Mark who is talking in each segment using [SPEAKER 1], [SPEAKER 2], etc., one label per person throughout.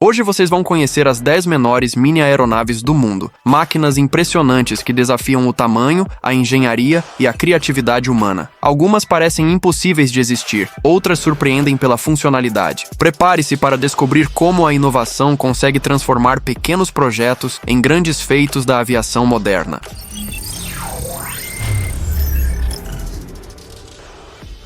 [SPEAKER 1] Hoje vocês vão conhecer as 10 menores mini-aeronaves do mundo, máquinas impressionantes que desafiam o tamanho, a engenharia e a criatividade humana. Algumas parecem impossíveis de existir, outras surpreendem pela funcionalidade. Prepare-se para descobrir como a inovação consegue transformar pequenos projetos em grandes feitos da aviação moderna.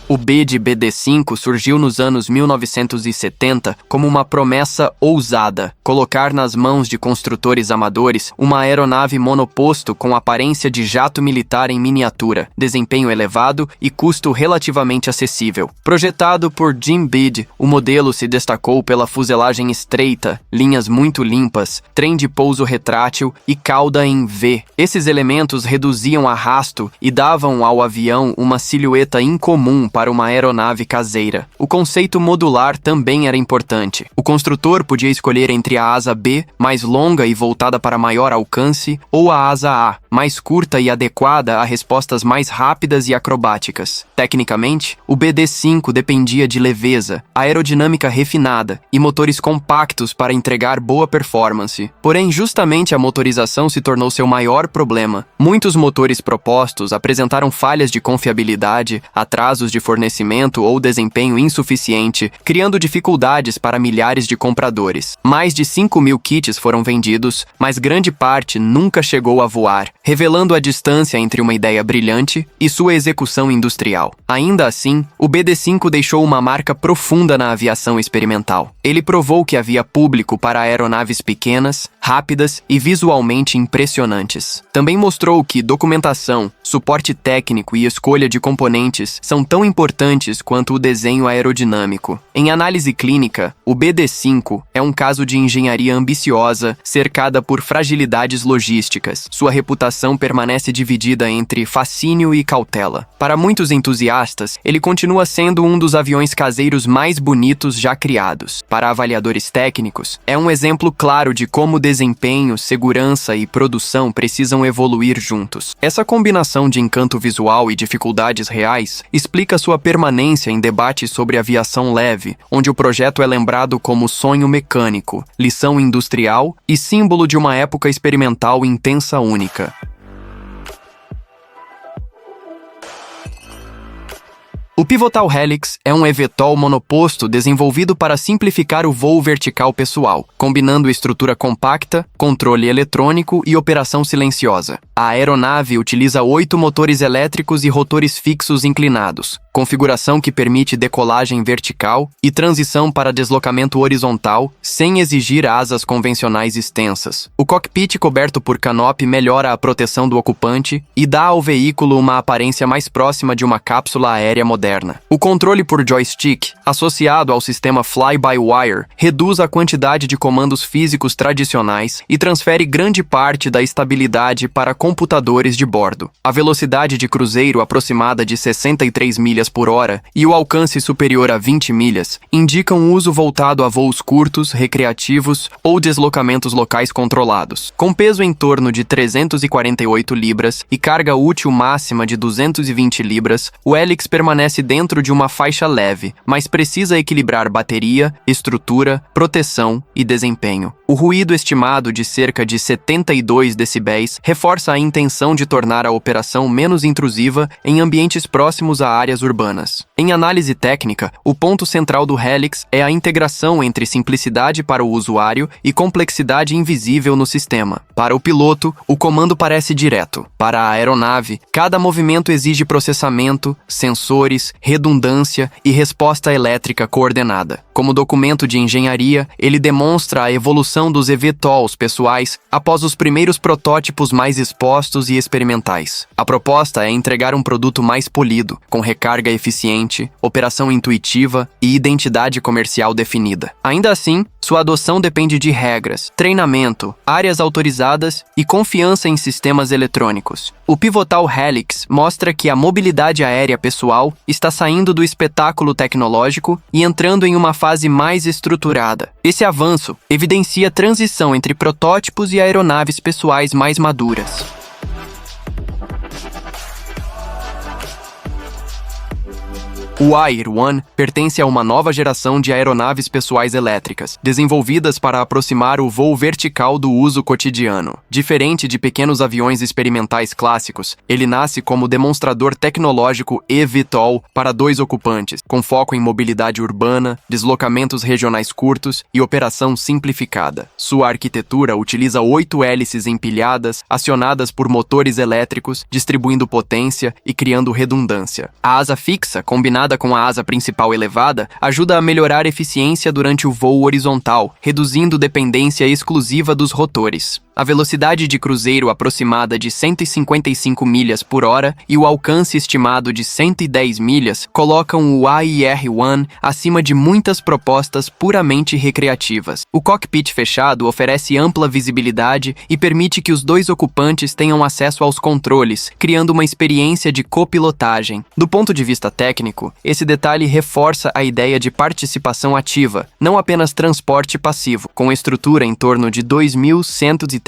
[SPEAKER 1] O B de BD-5 surgiu nos anos 1970 como uma promessa ousada: colocar nas mãos de construtores amadores uma aeronave monoposto com aparência de jato militar em miniatura, desempenho elevado e custo relativamente acessível. Projetado por Jim Bede, o modelo se destacou pela fuselagem estreita, linhas muito limpas, trem de pouso retrátil e cauda em V. Esses elementos reduziam arrasto e davam ao avião uma silhueta incomum para uma aeronave caseira. O conceito modular também era importante. O construtor podia escolher entre a asa B, mais longa e voltada para maior alcance, ou a asa A, mais curta e adequada a respostas mais rápidas e acrobáticas. Tecnicamente, o BD-5 dependia de leveza, aerodinâmica refinada e motores compactos para entregar boa performance. Porém, justamente a motorização se tornou seu maior problema. Muitos motores propostos apresentaram falhas de confiabilidade, atrasos de fornecimento ou desempenho insuficiente, criando dificuldades para milhares de compradores. Mais de 5.000 kits foram vendidos, mas grande parte nunca chegou a voar, revelando a distância entre uma ideia brilhante e sua execução industrial. Ainda assim, o BD-5 deixou uma marca profunda na aviação experimental. Ele provou que havia público para aeronaves pequenas, rápidas e visualmente impressionantes. Também mostrou que documentação, suporte técnico e escolha de componentes são tão importantes quanto o desenho aerodinâmico. Em análise clínica, o BD-5 é um caso de engenharia ambiciosa, cercada por fragilidades logísticas. Sua reputação permanece dividida entre fascínio e cautela. Para muitos entusiastas, ele continua sendo um dos aviões caseiros mais bonitos já criados. Para avaliadores técnicos, é um exemplo claro de como desempenho, segurança e produção precisam evoluir juntos. Essa combinação de encanto visual e dificuldades reais explica sua permanência em debates sobre aviação leve, onde o projeto é lembrado como sonho mecânico, lição industrial e símbolo de uma época experimental intensa única. O Pivotal Helix é um eVTOL monoposto desenvolvido para simplificar o voo vertical pessoal, combinando estrutura compacta, controle eletrônico e operação silenciosa. A aeronave utiliza 8 motores elétricos e rotores fixos inclinados, configuração que permite decolagem vertical e transição para deslocamento horizontal sem exigir asas convencionais extensas. O cockpit coberto por canopy melhora a proteção do ocupante e dá ao veículo uma aparência mais próxima de uma cápsula aérea moderna. O controle por joystick, associado ao sistema fly-by-wire, reduz a quantidade de comandos físicos tradicionais e transfere grande parte da estabilidade para computadores de bordo. A velocidade de cruzeiro aproximada de 63 milhas por hora e o alcance superior a 20 milhas indicam um uso voltado a voos curtos, recreativos ou deslocamentos locais controlados. Com peso em torno de 348 libras e carga útil máxima de 220 libras, o Helix permanece dentro de uma faixa leve, mas precisa equilibrar bateria, estrutura, proteção e desempenho. O ruído estimado de cerca de 72 decibéis reforça a intenção de tornar a operação menos intrusiva em ambientes próximos a áreas urbanas. Em análise técnica, o ponto central do Helix é a integração entre simplicidade para o usuário e complexidade invisível no sistema. Para o piloto, o comando parece direto. Para a aeronave, cada movimento exige processamento, sensores, redundância e resposta elétrica coordenada. Como documento de engenharia, ele demonstra a evolução dos eVTOLs pessoais após os primeiros protótipos mais expostos e experimentais. A proposta é entregar um produto mais polido, com recarga eficiente, operação intuitiva e identidade comercial definida. Ainda assim, sua adoção depende de regras, treinamento, áreas autorizadas e confiança em sistemas eletrônicos. O Pivotal Helix mostra que a mobilidade aérea pessoal está saindo do espetáculo tecnológico e entrando em uma fase mais estruturada. Esse avanço evidencia a transição entre protótipos e aeronaves pessoais mais maduras. O Air One pertence a uma nova geração de aeronaves pessoais elétricas, desenvolvidas para aproximar o voo vertical do uso cotidiano. Diferente de pequenos aviões experimentais clássicos, ele nasce como demonstrador tecnológico eVTOL para 2 ocupantes, com foco em mobilidade urbana, deslocamentos regionais curtos e operação simplificada. Sua arquitetura utiliza 8 hélices empilhadas, acionadas por motores elétricos, distribuindo potência e criando redundância. A asa fixa, combinada com a asa principal elevada, ajuda a melhorar a eficiência durante o voo horizontal, reduzindo dependência exclusiva dos rotores. A velocidade de cruzeiro aproximada de 155 milhas por hora e o alcance estimado de 110 milhas colocam o Air One acima de muitas propostas puramente recreativas. O cockpit fechado oferece ampla visibilidade e permite que os 2 ocupantes tenham acesso aos controles, criando uma experiência de copilotagem. Do ponto de vista técnico, esse detalhe reforça a ideia de participação ativa, não apenas transporte passivo. Com estrutura em torno de 2.138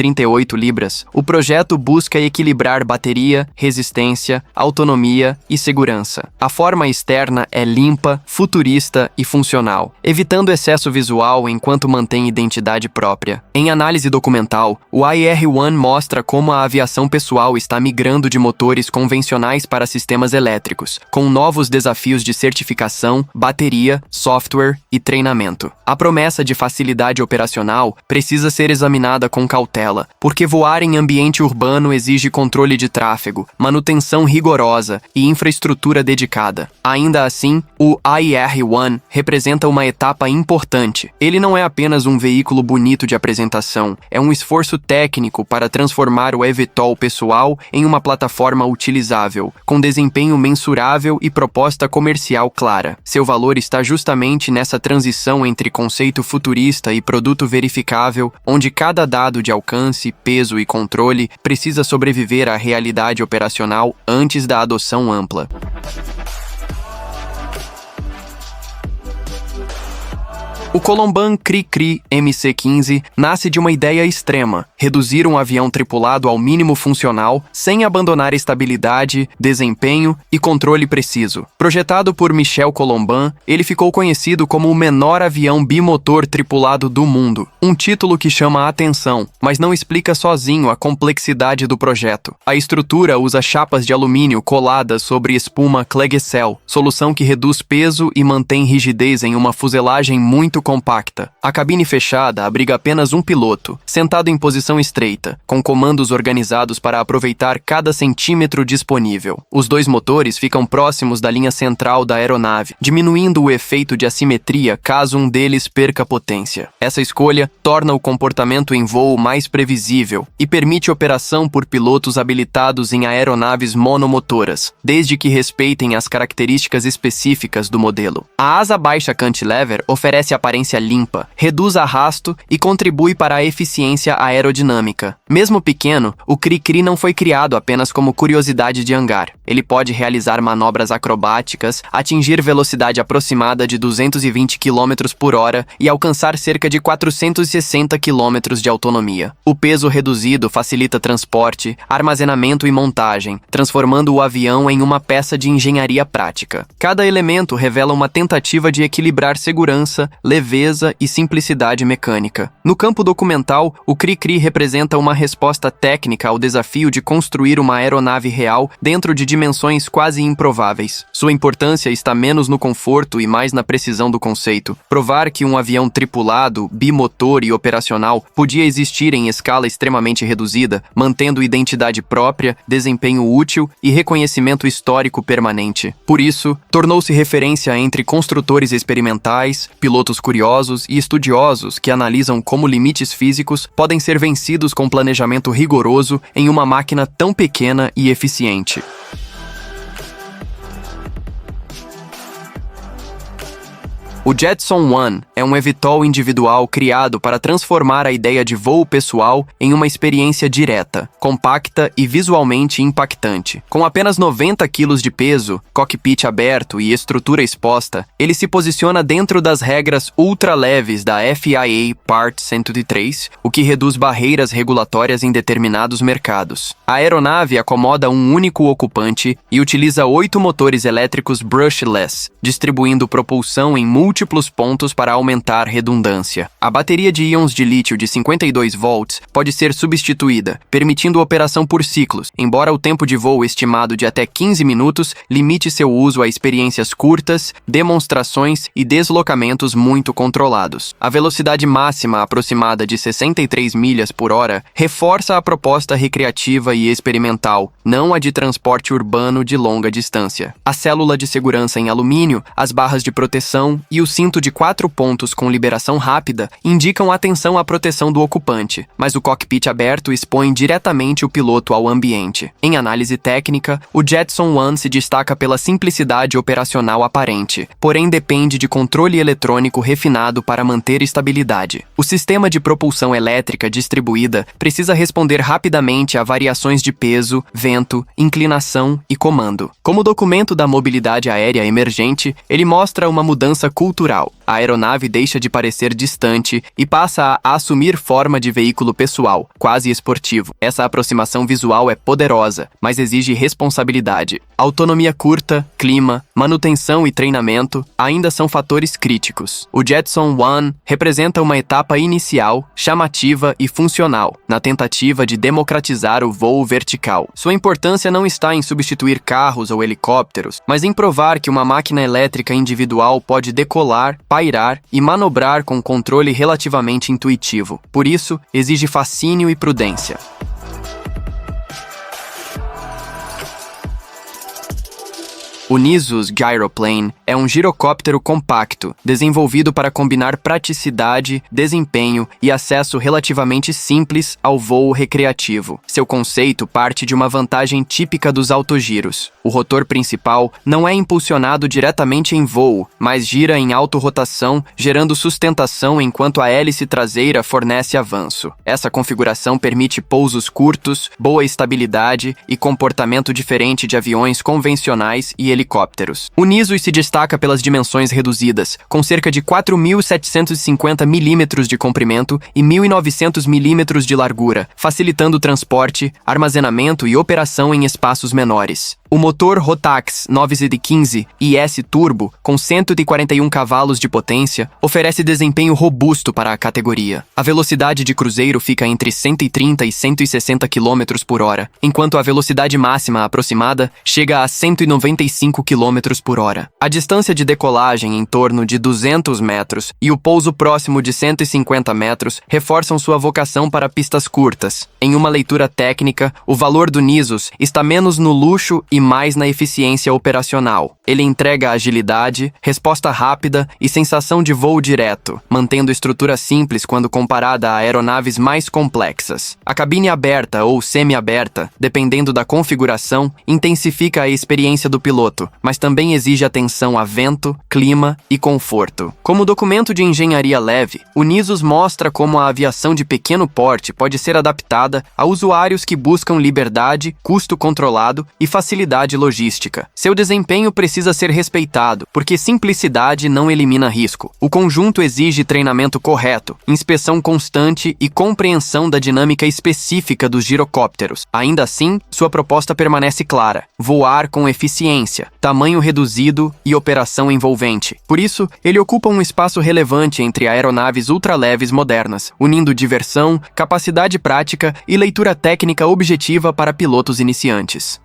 [SPEAKER 1] libras, o projeto busca equilibrar bateria, resistência, autonomia e segurança. A forma externa é limpa, futurista e funcional, evitando excesso visual enquanto mantém identidade própria. Em análise documental, o Air One mostra como a aviação pessoal está migrando de motores convencionais para sistemas elétricos, com novos desafios de certificação, bateria, software e treinamento. A promessa de facilidade operacional precisa ser examinada com cautela, porque voar em ambiente urbano exige controle de tráfego, manutenção rigorosa e infraestrutura dedicada. Ainda assim, o Air One representa uma etapa importante. Ele não é apenas um veículo bonito de apresentação, é um esforço técnico para transformar o eVTOL pessoal em uma plataforma utilizável, com desempenho mensurável e proposta comercial clara. Seu valor está justamente nessa transição entre conceito futurista e produto verificável, onde cada dado de alcance, peso e controle precisa sobreviver à realidade operacional antes da adoção ampla. O Colomban Cri-Cri MC-15 nasce de uma ideia extrema: reduzir um avião tripulado ao mínimo funcional, sem abandonar estabilidade, desempenho e controle preciso. Projetado por Michel Colomban, ele ficou conhecido como o menor avião bimotor tripulado do mundo. Um título que chama a atenção, mas não explica sozinho a complexidade do projeto. A estrutura usa chapas de alumínio coladas sobre espuma Clegecel, solução que reduz peso e mantém rigidez em uma fuselagem muito compacta. A cabine fechada abriga apenas um piloto, sentado em posição estreita, com comandos organizados para aproveitar cada centímetro disponível. Os 2 motores ficam próximos da linha central da aeronave, diminuindo o efeito de assimetria caso um deles perca potência. Essa escolha torna o comportamento em voo mais previsível e permite operação por pilotos habilitados em aeronaves monomotoras, desde que respeitem as características específicas do modelo. A asa baixa cantilever oferece aparência limpa, reduz arrasto e contribui para a eficiência aerodinâmica. Mesmo pequeno, o Cri-Cri não foi criado apenas como curiosidade de hangar. Ele pode realizar manobras acrobáticas, atingir velocidade aproximada de 220 km por hora e alcançar cerca de 460 km de autonomia. O peso reduzido facilita transporte, armazenamento e montagem, transformando o avião em uma peça de engenharia prática. Cada elemento revela uma tentativa de equilibrar segurança, leveza e simplicidade mecânica. No campo documental, o Cri-Cri representa uma resposta técnica ao desafio de construir uma aeronave real dentro de dimensões quase improváveis. Sua importância está menos no conforto e mais na precisão do conceito. Provar que um avião tripulado, bimotor e operacional podia existir em escala extremamente reduzida, mantendo identidade própria, desempenho útil e reconhecimento histórico permanente. Por isso, tornou-se referência entre construtores experimentais, pilotos curiosos e estudiosos que analisam como limites físicos podem ser vencidos com planejamento rigoroso em uma máquina tão pequena e eficiente. O Jetson One é um eVTOL individual criado para transformar a ideia de voo pessoal em uma experiência direta, compacta e visualmente impactante. Com apenas 90 kg de peso, cockpit aberto e estrutura exposta, ele se posiciona dentro das regras ultra-leves da FIA Part 103, o que reduz barreiras regulatórias em determinados mercados. A aeronave acomoda um único ocupante e utiliza 8 motores elétricos brushless, distribuindo propulsão em múltiplos pontos para aumentar redundância. A bateria de íons de lítio de 52 volts pode ser substituída, permitindo operação por ciclos, embora o tempo de voo estimado de até 15 minutos limite seu uso a experiências curtas, demonstrações e deslocamentos muito controlados. A velocidade máxima aproximada de 63 milhas por hora reforça a proposta recreativa e experimental, não a de transporte urbano de longa distância. A célula de segurança em alumínio, as barras de proteção e o cinto de 4 pontos com liberação rápida indicam atenção à proteção do ocupante, mas o cockpit aberto expõe diretamente o piloto ao ambiente. Em análise técnica, o Jetson One se destaca pela simplicidade operacional aparente, porém depende de controle eletrônico refinado para manter estabilidade. O sistema de propulsão elétrica distribuída precisa responder rapidamente a variações de peso, vento, inclinação e comando. Como documento da mobilidade aérea emergente, ele mostra uma mudança cultural. A aeronave deixa de parecer distante e passa a assumir forma de veículo pessoal, quase esportivo. Essa aproximação visual é poderosa, mas exige responsabilidade. Autonomia curta, clima, manutenção e treinamento ainda são fatores críticos. O Jetson One representa uma etapa inicial, chamativa e funcional, na tentativa de democratizar o voo vertical. Sua importância não está em substituir carros ou helicópteros, mas em provar que uma máquina elétrica individual pode decolar, pairar e manobrar com controle relativamente intuitivo. Por isso, exige fascínio e prudência. O Nisus Gyroplane é um girocóptero compacto, desenvolvido para combinar praticidade, desempenho e acesso relativamente simples ao voo recreativo. Seu conceito parte de uma vantagem típica dos autogiros. O rotor principal não é impulsionado diretamente em voo, mas gira em autorrotação, gerando sustentação enquanto a hélice traseira fornece avanço. Essa configuração permite pousos curtos, boa estabilidade e comportamento diferente de aviões convencionais e helicópteros. O Nisus se destaca pelas dimensões reduzidas, com cerca de 4.750 milímetros de comprimento e 1.900 milímetros de largura, facilitando o transporte, armazenamento e operação em espaços menores. O motor Rotax 915 IS Turbo, com 141 cavalos de potência, oferece desempenho robusto para a categoria. A velocidade de cruzeiro fica entre 130 e 160 km por hora, enquanto a velocidade máxima aproximada chega a 195 km por hora. A distância de decolagem em torno de 200 metros e o pouso próximo de 150 metros reforçam sua vocação para pistas curtas. Em uma leitura técnica, o valor do Nisus está menos no luxo e mais na eficiência operacional. Ele entrega agilidade, resposta rápida e sensação de voo direto, mantendo estrutura simples quando comparada a aeronaves mais complexas. A cabine aberta ou semi-aberta, dependendo da configuração, intensifica a experiência do piloto, mas também exige atenção a vento, clima e conforto. Como documento de engenharia leve, o Nisus mostra como a aviação de pequeno porte pode ser adaptada a usuários que buscam liberdade, custo controlado e facilidade logística. Seu desempenho precisa ser respeitado, porque simplicidade não elimina risco. O conjunto exige treinamento correto, inspeção constante e compreensão da dinâmica específica dos girocópteros. Ainda assim, sua proposta permanece clara: voar com eficiência, tamanho reduzido e operação envolvente. Por isso, ele ocupa um espaço relevante entre aeronaves ultraleves modernas, unindo diversão, capacidade prática e leitura técnica objetiva para pilotos iniciantes.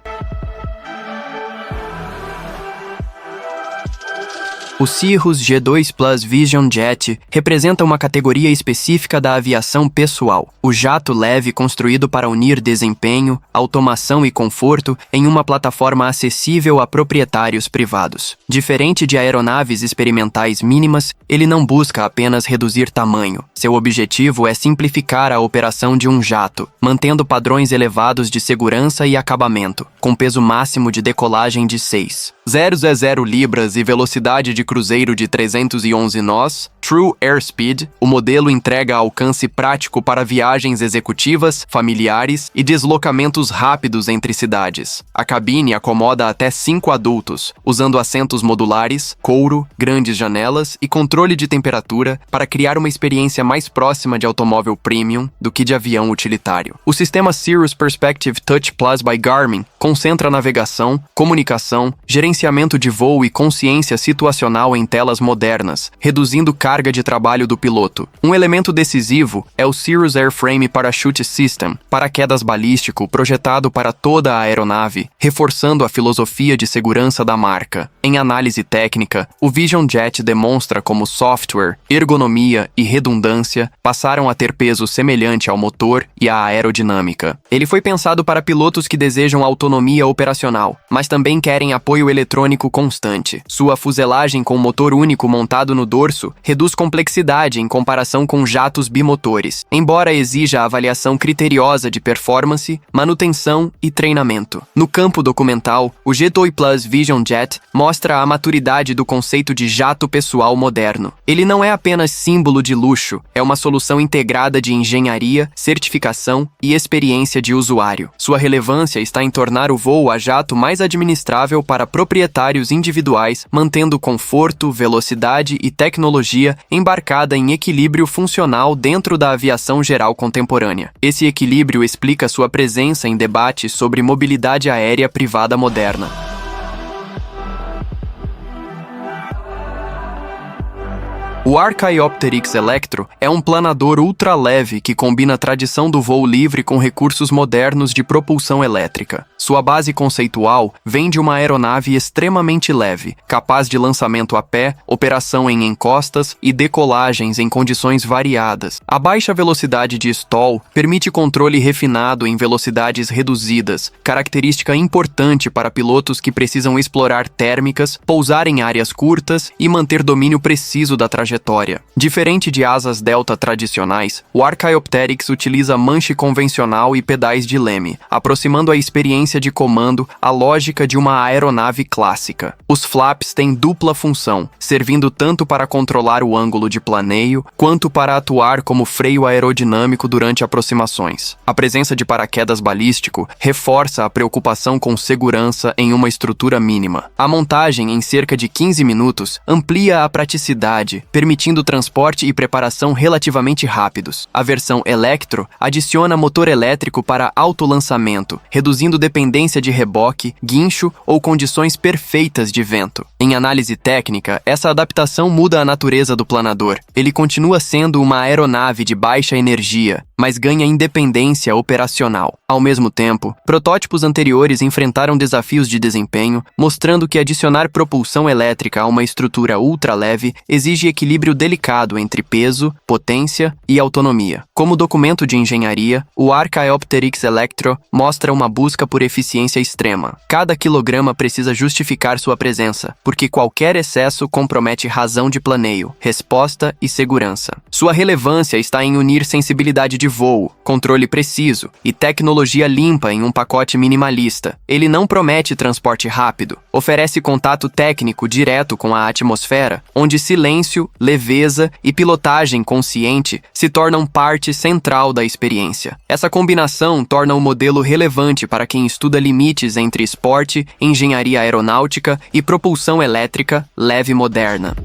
[SPEAKER 1] O Cirrus G2 Plus Vision Jet representa uma categoria específica da aviação pessoal. O jato leve construído para unir desempenho, automação e conforto em uma plataforma acessível a proprietários privados. Diferente de aeronaves experimentais mínimas, ele não busca apenas reduzir tamanho. Seu objetivo é simplificar a operação de um jato, mantendo padrões elevados de segurança e acabamento, com peso máximo de decolagem de 6,0 0 libras e velocidade de cruzeiro de 311 nós, True Airspeed, o modelo entrega alcance prático para viagens executivas, familiares e deslocamentos rápidos entre cidades. A cabine acomoda até 5 adultos, usando assentos modulares, couro, grandes janelas e controle de temperatura para criar uma experiência mais próxima de automóvel premium do que de avião utilitário. O sistema Cirrus Perspective Touch Plus by Garmin concentra navegação, comunicação, gerenciamento de voo e consciência situacional em telas modernas, reduzindo carga de trabalho do piloto. Um elemento decisivo é o Cirrus Airframe Parachute System, paraquedas balístico projetado para toda a aeronave, reforçando a filosofia de segurança da marca. Em análise técnica, o Vision Jet demonstra como software, ergonomia e redundância passaram a ter peso semelhante ao motor e à aerodinâmica. Ele foi pensado para pilotos que desejam autonomia operacional, mas também querem apoio eletrônico constante. Sua fuselagem com motor único montado no dorso reduz complexidade em comparação com jatos bimotores, embora exija avaliação criteriosa de performance, manutenção e treinamento. No campo documental, o G2 Plus Vision Jet mostra a maturidade do conceito de jato pessoal moderno. Ele não é apenas símbolo de luxo, é uma solução integrada de engenharia, certificação e experiência de usuário. Sua relevância está em tornar o voo a jato mais administrável para proprietários individuais, mantendo conforto, velocidade e tecnologia embarcada em equilíbrio funcional dentro da aviação geral contemporânea. Esse equilíbrio explica sua presença em debates sobre mobilidade aérea privada moderna. O Archaeopteryx Electro é um planador ultraleve que combina a tradição do voo livre com recursos modernos de propulsão elétrica. Sua base conceitual vem de uma aeronave extremamente leve, capaz de lançamento a pé, operação em encostas e decolagens em condições variadas. A baixa velocidade de stall permite controle refinado em velocidades reduzidas, característica importante para pilotos que precisam explorar térmicas, pousar em áreas curtas e manter domínio preciso da trajetória. Diferente de asas delta tradicionais, o Archaeopteryx utiliza manche convencional e pedais de leme, aproximando a experiência de comando à lógica de uma aeronave clássica. Os flaps têm dupla função, servindo tanto para controlar o ângulo de planeio, quanto para atuar como freio aerodinâmico durante aproximações. A presença de paraquedas balístico reforça a preocupação com segurança em uma estrutura mínima. A montagem em cerca de 15 minutos amplia a praticidade, permitindo transporte e preparação relativamente rápidos. A versão Electro adiciona motor elétrico para autolançamento, reduzindo dependência de reboque, guincho ou condições perfeitas de vento. Em análise técnica, essa adaptação muda a natureza do planador. Ele continua sendo uma aeronave de baixa energia, mas ganha independência operacional. Ao mesmo tempo, protótipos anteriores enfrentaram desafios de desempenho, mostrando que adicionar propulsão elétrica a uma estrutura ultraleve exige equilíbrio delicado entre peso, potência e autonomia. Como documento de engenharia, o Archaeopteryx Electro mostra uma busca por eficiência extrema. Cada quilograma precisa justificar sua presença, porque qualquer excesso compromete razão de planeio, resposta e segurança. Sua relevância está em unir sensibilidade de voo, controle preciso e tecnologia limpa em um pacote minimalista. Ele não promete transporte rápido, oferece contato técnico direto com a atmosfera, onde silêncio, leveza e pilotagem consciente se tornam parte central da experiência. Essa combinação torna o modelo relevante para quem estuda limites entre esporte, engenharia aeronáutica e propulsão elétrica leve moderna.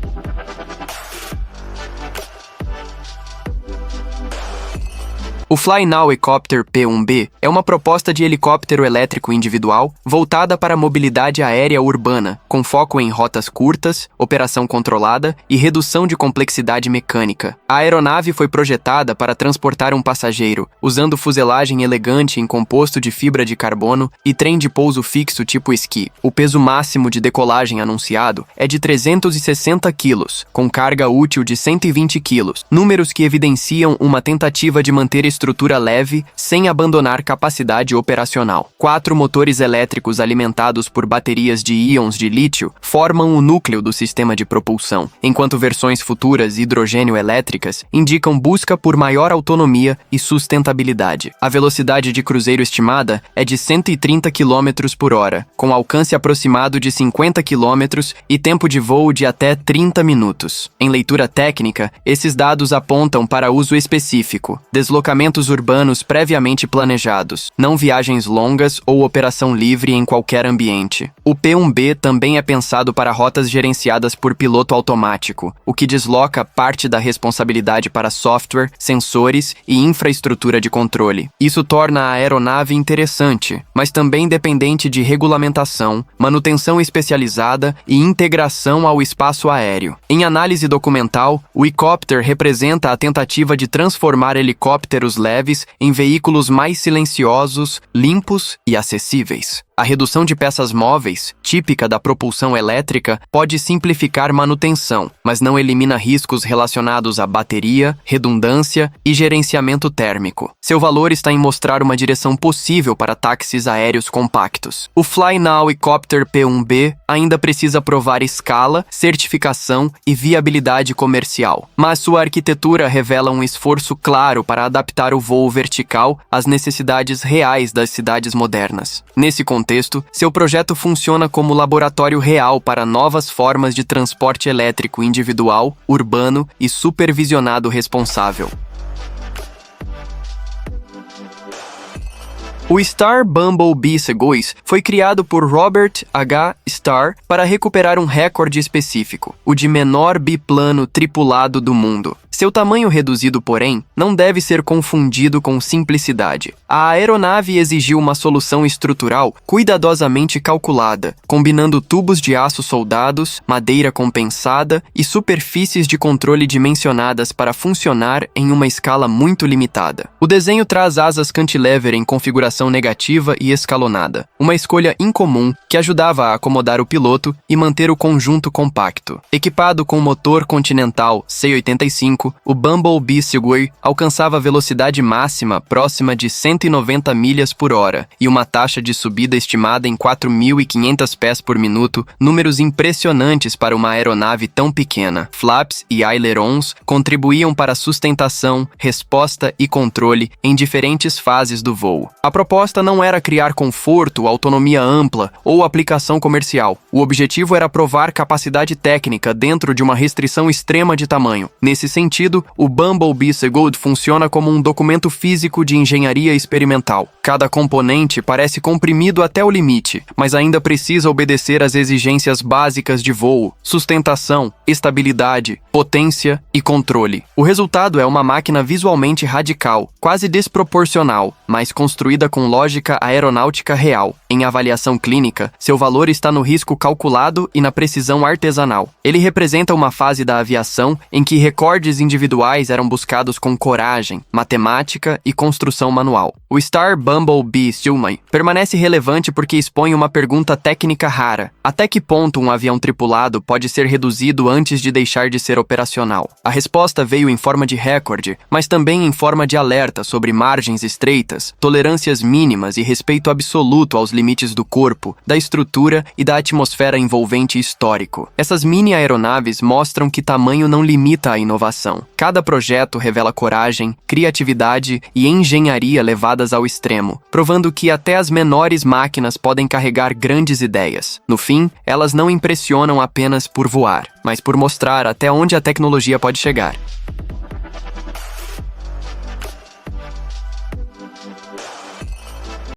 [SPEAKER 1] O FlyNow Ecopter P1B é uma proposta de helicóptero elétrico individual voltada para a mobilidade aérea urbana, com foco em rotas curtas, operação controlada e redução de complexidade mecânica. A aeronave foi projetada para transportar um passageiro, usando fuselagem elegante em composto de fibra de carbono e trem de pouso fixo tipo esqui. O peso máximo de decolagem anunciado é de 360 kg, com carga útil de 120 kg, números que evidenciam uma tentativa de manter esse estrutura leve sem abandonar capacidade operacional. 4 motores elétricos alimentados por baterias de íons de lítio formam o núcleo do sistema de propulsão, enquanto versões futuras hidrogênio-elétricas indicam busca por maior autonomia e sustentabilidade. A velocidade de cruzeiro estimada é de 130 km por hora, com alcance aproximado de 50 km e tempo de voo de até 30 minutos. Em leitura técnica, esses dados apontam para uso específico, deslocamentos urbanos previamente planejados, não viagens longas ou operação livre em qualquer ambiente. O P1B também é pensado para rotas gerenciadas por piloto automático, o que desloca parte da responsabilidade para software, sensores e infraestrutura de controle. Isso torna a aeronave interessante, mas também dependente de regulamentação, manutenção especializada e integração ao espaço aéreo. Em análise documental, o e-copter representa a tentativa de transformar helicópteros leves em veículos mais silenciosos, limpos e acessíveis. A redução de peças móveis, típica da propulsão elétrica, pode simplificar manutenção, mas não elimina riscos relacionados à bateria, redundância e gerenciamento térmico. Seu valor está em mostrar uma direção possível para táxis aéreos compactos. O FlyNow e-copter P1B ainda precisa provar escala, certificação e viabilidade comercial, mas sua arquitetura revela um esforço claro para adaptar o voo vertical às necessidades reais das cidades modernas. Nesse contexto, seu projeto funciona como laboratório real para novas formas de transporte elétrico individual, urbano e supervisionado responsável. O Star Bumblebee C2 foi criado por Robert H. Starr para recuperar um recorde específico, o de menor biplano tripulado do mundo. Seu tamanho reduzido, porém, não deve ser confundido com simplicidade. A aeronave exigiu uma solução estrutural cuidadosamente calculada, combinando tubos de aço soldados, madeira compensada e superfícies de controle dimensionadas para funcionar em uma escala muito limitada. O desenho traz asas cantilever em configuração negativa e escalonada, uma escolha incomum que ajudava a acomodar o piloto e manter o conjunto compacto. Equipado com motor Continental C85, o Bumblebee C2 alcançava velocidade máxima próxima de 190 milhas por hora e uma taxa de subida estimada em 4.500 pés por minuto, números impressionantes para uma aeronave tão pequena. Flaps e ailerons contribuíam para a sustentação, resposta e controle em diferentes fases do voo. A proposta não era criar conforto, autonomia ampla ou aplicação comercial. O objetivo era provar capacidade técnica dentro de uma restrição extrema de tamanho. Nesse sentido, o Bumblebee C2 funciona como um documento físico de engenharia experimental. Cada componente parece comprimido até o limite, mas ainda precisa obedecer às exigências básicas de voo, sustentação, estabilidade, potência e controle. O resultado é uma máquina visualmente radical, quase desproporcional, mas construída com lógica aeronáutica real. Em avaliação clínica, seu valor está no risco calculado e na precisão artesanal. Ele representa uma fase da aviação em que recordes individuais eram buscados com coragem, matemática e construção manual. O Star Bumblebee C2 permanece relevante porque expõe uma pergunta técnica rara: até que ponto um avião tripulado pode ser reduzido antes de deixar de ser operacional? A resposta veio em forma de recorde, mas também em forma de alerta sobre margens estreitas, tolerâncias mínimas e respeito absoluto aos limites do corpo, da estrutura e da atmosfera envolvente histórico. Essas mini-aeronaves mostram que tamanho não limita a inovação. Cada projeto revela coragem, criatividade e engenharia levadas ao extremo, provando que até as menores máquinas podem carregar grandes ideias. No fim, elas não impressionam apenas por voar, mas por mostrar até onde a tecnologia pode chegar.